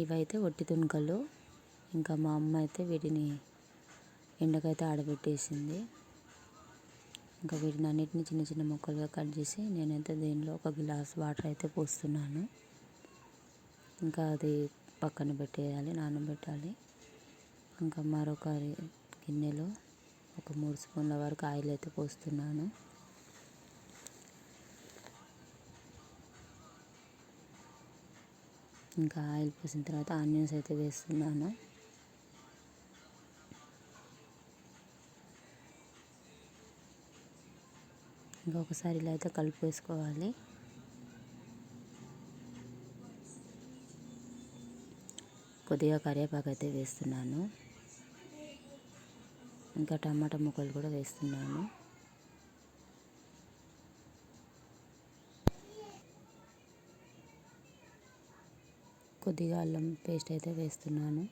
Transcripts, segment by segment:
ఇవైతే ఒట్టి తునకలు. ఇంకా మా అమ్మ అయితే వీటిని ఎండకైతే ఆడబెట్టేసింది. ఇంకా వీటిని అన్నిటిని చిన్న చిన్న ముక్కలుగా కట్ చేసి నేనైతే దీనిలో ఒక గ్లాస్ వాటర్ అయితే పోస్తున్నాను. ఇంకా అది పక్కన పెట్టేయాలి, నానబెట్టాలి. ఇంకా మరొక గిన్నెలో ఒక 3 స్పూన్ల వరకు ఆయిల్ అయితే పోస్తున్నాను. ఇంకా ఆయిల్ పోసిన తర్వాత ఆనియన్స్ అయితే వేస్తున్నాను. ఇంకొకసారి ఇలా అయితే కలిపేసుకోవాలి. కొద్దిగా కరివేపాకు అయితే వేస్తున్నాను. ఇంకా టమాటా ముక్కలు కూడా వేస్తున్నాను. కొద్దిగా అల్లం పేస్ట్ అయితే వేస్తున్నాను.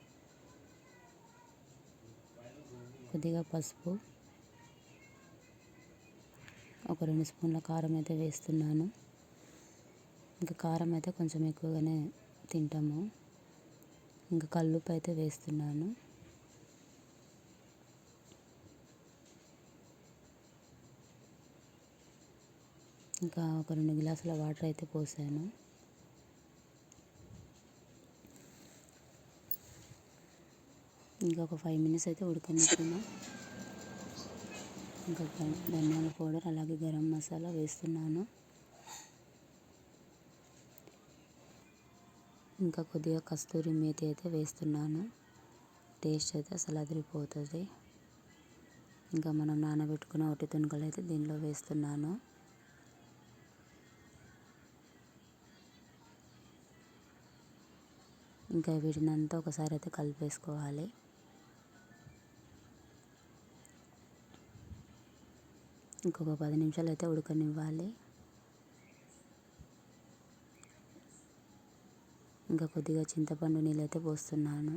కొద్దిగా పసుపు, ఒక 2 స్పూన్ల కారం అయితే వేస్తున్నాను. ఇంకా కారం అయితే కొంచెం ఎక్కువగానే తింటాము. ఇంకా కల్లుప్పు అయితే వేస్తున్నాను. ఇంకా ఒక 2 గ్లాసుల వాటర్ అయితే పోసాను. ఇంకా ఒక 5 మినిట్స్ అయితే ఉడకనిచ్చాను. ఇంకా ధనియాల పౌడర్ అలాగే గరం మసాలా వేస్తున్నాను. ఇంకా కొద్దిగా కస్తూరి మేతి అయితే వేస్తున్నాను. టేస్ట్ అయితే అసలు అదిరిపోతుంది. ఇంకా మనం నానబెట్టుకున్న ఒట్టి తునకలు అయితే దీనిలో వేస్తున్నాను. ఇంకా వీటిని అంతా ఒకసారి అయితే కలిపేసుకోవాలి. ఇంకొక 10 నిమిషాలు అయితే ఉడకనివ్వాలి. ఇంకా కొద్దిగా చింతపండు నీళ్ళు అయితే పోస్తున్నాను.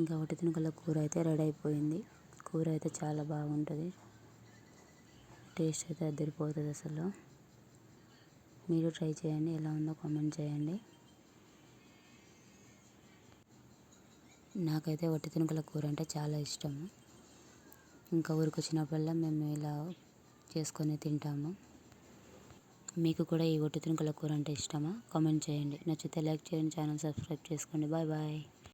ఇంకా ఒట్టి తునకల కూర అయితే రెడీ అయిపోయింది. కూర అయితే చాలా బాగుంటుంది. టేస్ట్ అయితే అదిరిపోతుంది అసలు. మీరు ట్రై చేయండి, ఎలా ఉందో కామెంట్ చేయండి. నాకైతే ఒట్టి తునకల కూర అంటే చాలా ఇష్టము. ఇంకా ఊరికి వచ్చినప్పుడల్లా మేము ఇలా చేసుకొని తింటాము. మీకు కూడా ఈ ఒట్టి తునకల కూర అంటే ఇష్టమా? కామెంట్ చేయండి. నచ్చితే లైక్ చేయండి, ఛానల్ సబ్స్క్రైబ్ చేసుకోండి. Bye bye.